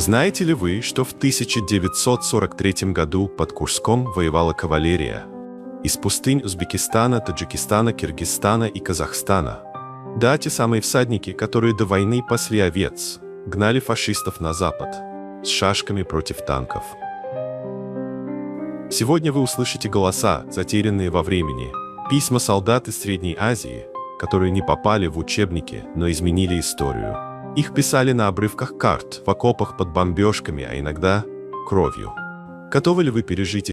Знаете ли вы, что в 1943 году под Курском воевала кавалерия из пустынь Узбекистана, Таджикистана, Киргизстана и Казахстана? Да, те самые всадники, которые до войны пасли овец, гнали фашистов на запад с шашками против танков. Сегодня вы услышите голоса, затерянные во времени, письма солдат из Средней Азии, которые не попали в учебники, но изменили историю. Их писали на обрывках карт, в окопах под бомбежками, а иногда кровью. Готовы ли вы пережить